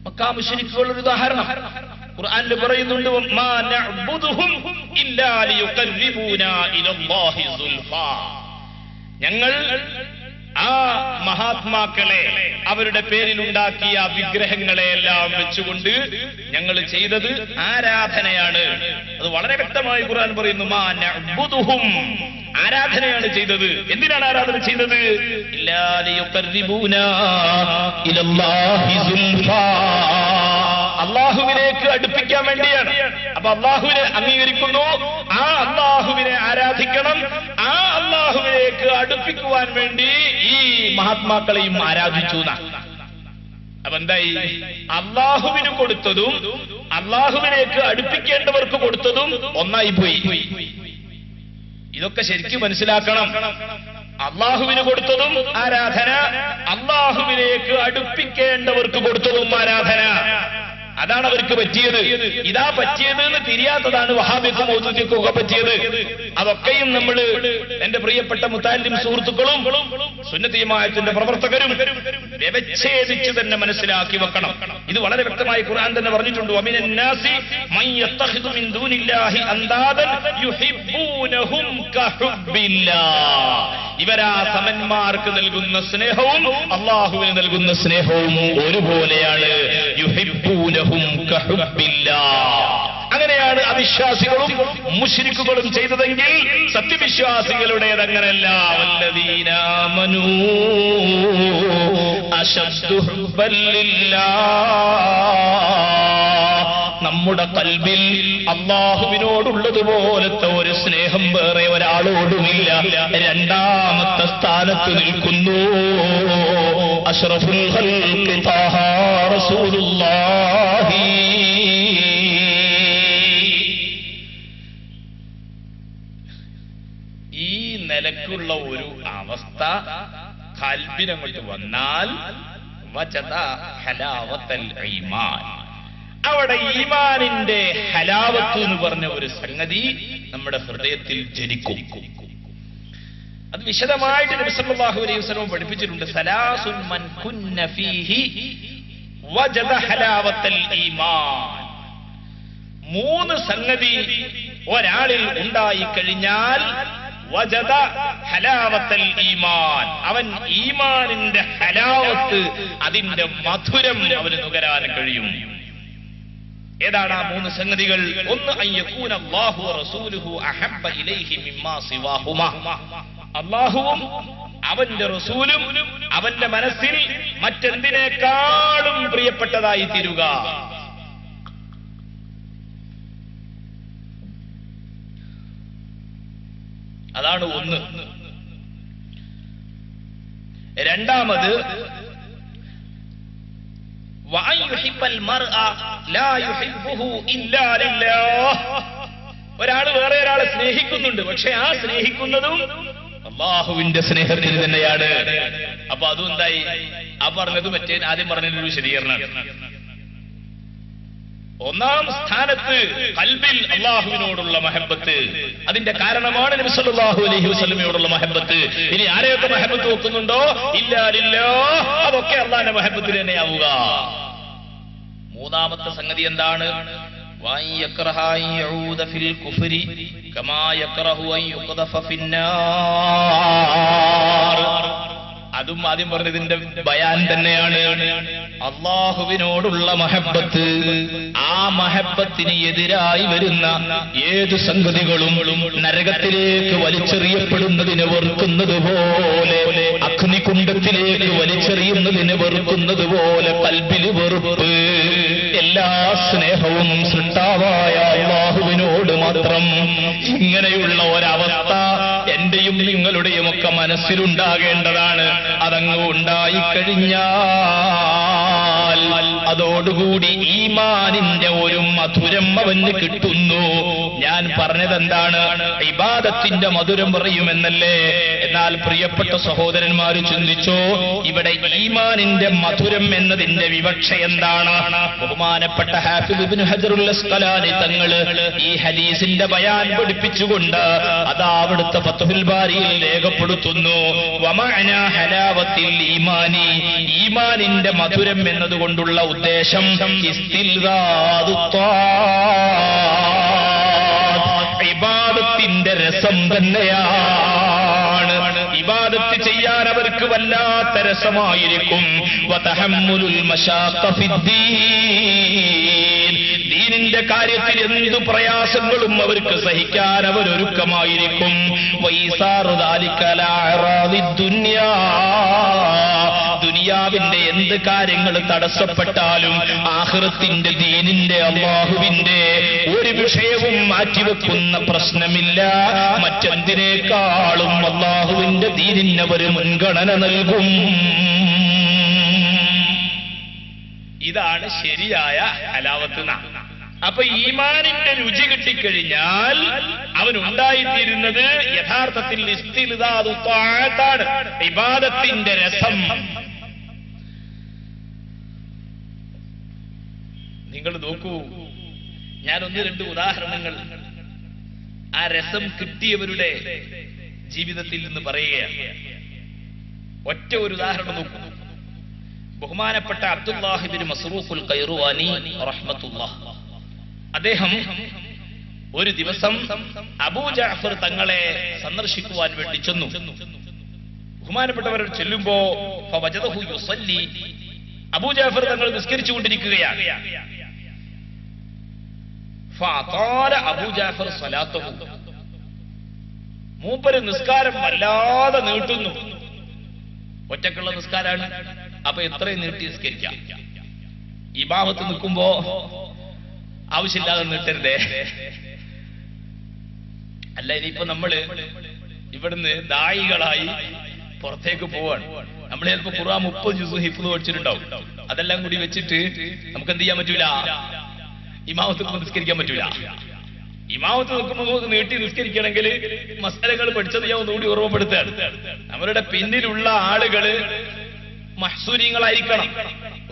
മക്കാ മുശ്രിക്കുകളുടെ ഒരു ഉദാഹരണം ഖുർആനിൽ പറയുന്നുണ്ട്, മാ നഅ്ബുദുഹും ഇല്ലാ ലിയുഖർരിബൂനാ ഇലല്ലാഹി സുൽഫാ. ഞങ്ങൾ ആ മഹാത്മാക്കളെ അവരുടെ പേരിലുണ്ടാക്കിയ വിഗ്രഹങ്ങളെയെല്ലാം വെച്ചുകൊണ്ട് ഞങ്ങൾ ചെയ്തത് ആരാധനയാണ്. അത് വളരെ വ്യക്തമായി ഖുർആൻ പറയുന്നു, മാ നഅ്ബുദുഹും, ആരാധനയാണ് ചെയ്തത്. എന്തിനാണ് ആരാധന ചെയ്തത്? ഇല്ലാ ലിയുഖർരിബൂനാ ഇലല്ലാഹി സുൽഫാ, അല്ലാഹുവിലേക്ക് അടുപ്പിക്കാൻ വേണ്ടിയാണ്. അപ്പൊ അല്ലാഹുവിനെ അംഗീകരിക്കുന്നു, ആ അല്ലാഹുവിനെ ആരാധിക്കണം, ആ അല്ലാഹുവിലേക്ക് അടുപ്പിക്കുവാൻ വേണ്ടി ഈ മഹാത്മാക്കളെയും ആരാധിച്ചു. അപ്പൊ എന്തായി? അല്ലാഹുവിന് കൊടുത്തതും അല്ലാഹുവിലേക്ക് അടുപ്പിക്കേണ്ടവർക്ക് കൊടുത്തതും ഒന്നായി പോയി. ഇതൊക്കെ ശരിക്കും മനസ്സിലാക്കണം. അല്ലാഹുവിന് കൊടുത്തതും ആരാധന, അല്ലാഹുവിലേക്ക് അടുപ്പിക്കേണ്ടവർക്ക് കൊടുത്തതും ആരാധന. അതാണ് അവർക്ക് പറ്റിയത്. ഇതാ പറ്റിയത് എന്ന് തിരിയാത്തതാണ് വഹാബിക്കും മൗദൂദിക്കും ഒക്കെ പറ്റിയത്. അതൊക്കെയും നമ്മൾ, എന്റെ പ്രിയപ്പെട്ട മുത്താലിം സുഹൃത്തുക്കളും സുന്നത്തി ജമാഅത്തിന്റെ പ്രവർത്തകരും വ്യവച്ഛേദിച്ച് തന്നെ മനസ്സിലാക്കി വെക്കണം. ഇത് വളരെ വ്യക്തമായി ഖുർആൻ തന്നെ പറഞ്ഞിട്ടുണ്ട്, വമിനൻ നാസി മൻ യത്തഖിദു മിൻ ദൂനില്ലാഹി അൻദാദൻ യുഹിബ്ബൂനഹും കഹുബ്ബില്ലാഹ്. ഇവരാ സമന്മാർക്ക് നൽകുന്ന സ്നേഹവും അല്ലാഹുവിന് നൽകുന്ന സ്നേഹവും ഒരുപോലെയാണ്. യുഹിബ്ബൂനഹും കഹുബ്ബില്ലാഹ്. അങ്ങനെയാണ് അവിശ്വാസികളും മുശ്രിക്കുകളും ചെയ്തതെങ്കിൽ സത്യവിശ്വാസികളുടേത് അങ്ങനെയല്ല. വല്ലദീന ആമനൂ അശദ്ദു ഹുബ്ബൻ ലില്ലാഹ്. നമ്മുടെ ഖൽബിൽ അല്ലാഹുവിനോടുള്ളതുപോലത്തെ ഒരു സ്നേഹം വേറെ ഒരാളോടുമില്ല. രണ്ടാമത്തെ സ്ഥാനത്ത് നിൽക്കുന്നു അഷ്റഫുൽ ഖൽഖി ത്വാഹ റസൂലുള്ളാഹി. ഈ നിലക്കുള്ള ഒരു അവസ്ഥ ഖൽബിനങ്ങോട്ട് വന്നാൽ വജദ ഹലാവത്തൽ ഈമാൻ, അവിടെ ഈമാനിന്റെ ഹലാവത്ത് എന്ന് പറഞ്ഞ ഒരു സംഗതി നമ്മുടെ ഹൃദയത്തിൽ ജനിക്കും. അത് വിശദമായിട്ട് നബി സല്ലല്ലാഹു അലൈഹി വസല്ലം പഠിപ്പിച്ചിട്ടുണ്ട്. സലാസുൻ മൻ കുന്ന ഫീഹി വജദ ഹലാവത്തൽ ഈമാൻ. മൂന്ന് സംഗതി ഒരാളിൽ ഉണ്ടായി കഴിഞ്ഞാൽ വജദ ഹലാവത്തൽ ഈമാൻ, അവൻ ഈമാനിന്റെ ഹലാവത്ത്, അതിന്റെ മധുരം അവന് നുകരാൻ കഴിയും. ഏതാണ് ആ മൂന്ന് സംഗതികൾ? ഒന്ന്, അയ്യകൂന അല്ലാഹു വറസൂലുഹു അഹബ്ബ ഇലൈഹി മിമ്മാ സിവാഹുമാ. അല്ലാഹുവും അവന്റെ റസൂലും അവന്റെ മനസ്സിൽ മറ്റെന്തിനേക്കാളും പ്രിയപ്പെട്ടതായി തീരുക. അതാണ് ഒന്ന്. രണ്ടാമത്, ഒരാള് വേറെ ഒരാളെ സ്നേഹിക്കുന്നുണ്ട്, പക്ഷെ ആ സ്നേഹിക്കുന്നതും അല്ലാഹുവിന്റെ സ്നേഹത്തിന് തന്നെയാണ്. അപ്പൊ അതും എന്തായി? ആ പറഞ്ഞത് മറ്റേ ആദ്യം പറഞ്ഞൊരു വിശദീകരണമാണ്. ഒന്നാം സ്ഥാനത്ത് ഖൽബിൽ അല്ലാഹുവിനോടുള്ള മഹബത്ത്, അതിന്റെ കാരണമാണ് നബി സല്ലല്ലാഹു അലൈഹി വസല്ലമയോടുള്ള മഹബത്ത്. ഇനി ആരെയൊക്കെ മഹബത്ത് വെക്കുന്നുണ്ടോ, ഇല്ലാ ലില്ലാഹ്, അതൊക്കെ അല്ലാഹുവിന്റെ മഹബത്തിൽ തന്നെയാവുക. മൂന്നാമത്തെ സംഗതി എന്താണ്? അതും ആദ്യം പറഞ്ഞതിന്റെ ബയാൻ തന്നെയാണ്. അല്ലാഹുവിനോടുള്ള മഹബത്ത്, ആ മഹബത്തിന് എതിരായി വരുന്ന ഏത് സംഗതികളും നരകത്തിലേക്ക് വലിച്ചെറിയപ്പെടുന്നതിന് വെറുക്കുന്നത് പോലെ, അഗ്നികുണ്ഡത്തിലേക്ക് വലിച്ചെറിയുന്നതിന് വെറുക്കുന്നത് പോലെ ഖൽബിൽ വെറുപ്പ്. എല്ലാ സ്നേഹവും സൃഷ്ടാവായ അല്ലാഹുവിനോട് മാത്രം. ഇങ്ങനെയുള്ള ഒരവസ്ഥ എന്റെയും നിങ്ങളുടെയും ഒക്കെ മനസ്സിലുണ്ടാകേണ്ടതാണ്. അതങ്ങ് ഉണ്ടായിക്കഴിഞ്ഞാൽ അതോടുകൂടി ഈമാനിന്റെ ഒരു മധുരം അവന് കിട്ടുന്നു. ഞാൻ പറഞ്ഞത് എന്താണ്? ഇബാദത്തിന്റെ മധുരം പറയുമെന്നല്ലേ? എന്നാൽ പ്രിയപ്പെട്ട സഹോദരന്മാർ ചിന്തിച്ചോ, ഇവിടെ ഈമാനിന്റെ മധുരം എന്നതിന്റെ വിവക്ഷ എന്താണ്? ബഹുമാനപ്പെട്ട ഹാഫിദ് ഇബ്നു ഹജറുൽ അസ്ഖലാനി തങ്ങൾ ഈ ഹദീസിന്റെ ബയാൻ പഠിപ്പിച്ചുകൊണ്ട് അതാ അവിടുത്തെ ഫത്ഹുൽ ബാരിയിൽ രേഖപ്പെടുത്തുന്നു, വമഅന ഹലാവത്തിൽ ഈമാനി, ഈമാനിന്റെ മധുരം എന്നതുകൊണ്ടുള്ള ഉദ്ദേശം ഇസ്തിൽദാദു ഇബാദത്തിന്റെ രസം തന്നെയാണ്. ഇബാദത്ത് ചെയ്യാൻ അവർക്ക് വല്ലാത്ത രസമായിരിക്കും. വതഹമ്മുലുൽ മശാഖ ഫിദ്ദീൻ, ദീനിന്റെ കാര്യത്തിൽ എന്തു പ്രയാസങ്ങളും അവർക്ക് സഹിക്കാൻ അവരൊരുക്കമായിരിക്കും. വൈസാറു ദാലിക ലാ അറാദിദ് ദുനിയാ, ദുനിയാവിന്റെ എന്ത് കാര്യങ്ങൾ തടസ്സപ്പെട്ടാലും ആഖിറത്തിന്റെ ദീനിന്റെ അല്ലാഹുവിന്റെ ഒരു വിഷയവും മാറ്റിവെക്കുന്ന പ്രശ്നമില്ല. മറ്റെന്തിനേക്കാളും അല്ലാഹുവിന്റെ ദീനിന് ഒരു മുൻഗണന നൽകും. ഇതാണ് ശരിയായ ഹലാവത്ത്. അപ്പൊ ഈമാനിന്റെ രുചി കിട്ടിക്കഴിഞ്ഞാൽ അവനുണ്ടായിത്തീരുന്നത് യഥാർത്ഥത്തിൽ ഇസ്തിൽദാദു ത്വാഅത്താണ്, ഇബാദത്തിന്റെ രസം. നിങ്ങൾ നോക്കൂ, ഞാൻ ഒന്ന് രണ്ട് ഉദാഹരണങ്ങൾ ആ രസം കിട്ടിയവരുടെ ജീവിതത്തിൽ നിന്ന് പറയുകയാണ്. ഒറ്റ ഒരു ഉദാഹരണം നോക്കൂ. ബഹുമാനപ്പെട്ട അബ്ദുല്ലാഹ് ഇബ്നു മസ്റൂഖുൽ ഖൈറുവാനി റഹ്മത്തുള്ളാഹ്, അദ്ദേഹം ഒരു ദിവസം അബൂ ജഅഫർ തങ്ങളെ സന്ദർശിക്കുവാൻ വേണ്ടി ചെന്നു. ബഹുമാനപ്പെട്ടവർ ചെല്ലുമ്പോ ഫവജദഹു യുസല്ലി, അബൂ ജഅഫർ തങ്ങൾ നിസ്കരിച്ചുകൊണ്ടിരിക്കുകയാണ്. ഫഅതാല അബൂ ജഅഫർ സ്വലാത്തഹു, മൂപ്പര് നിസ്കാരം വല്ലാതെ നീട്ടുന്നു. ഒറ്റക്കുള്ള നിസ്കാരാണ്, അപ്പൊ എത്രയും നീട്ടി നിസ്കരിക്കാം. ഇമാമത്ത് നിൽക്കുമ്പോ ആവശ്യമില്ലാതെ നീട്ടരുതേ. അല്ല, ഇനിയിപ്പോ നമ്മള് ഇവിടുന്ന് ദായികളായി പുറത്തേക്ക് പോവാണ്. നമ്മൾ ചിലപ്പോ ഖുർആൻ 30 ജുസ് ഹിഫ്ള് പഠിച്ചിട്ടുണ്ടാവും. അതെല്ലാം കൂടി വെച്ചിട്ട് നമുക്ക് എന്ത് ചെയ്യാൻ പറ്റൂല? ഇമാമത്ത് നിസ്കരിക്കാൻ പറ്റൂല. ഇമാമത്ത് നിൽക്കുമ്പോൾ നീട്ടി നിസ്കരിക്കണമെങ്കിൽ മസാലകൾ പഠിച്ചത് ഞാൻ ഒന്നുകൂടി ഓർമ്മപ്പെടുത്തുകയാണ്. അവരുടെ പിന്നിലുള്ള ആളുകള് മഹ്സൂരിങ്ങളായിരിക്കണം.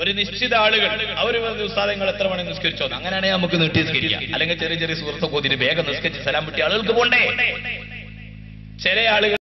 ഒരു നിശ്ചിത ആളുകൾ അവർ ഉസ്താദങ്ങൾ എത്ര മണി നിസ്കരിച്ചോ, അങ്ങനെയാണെങ്കിൽ നമുക്ക് നീട്ടി നിസ്കരിക്കാം. അല്ലെങ്കിൽ ചെറിയ ചെറിയ സുഹൃത്തുക്കൂതിന് വേഗം നിസ്കരിച്ച് സലാം വിട്ടിയ ആളുകൾക്ക് പോണ്ടേ. ചില ആളുകൾ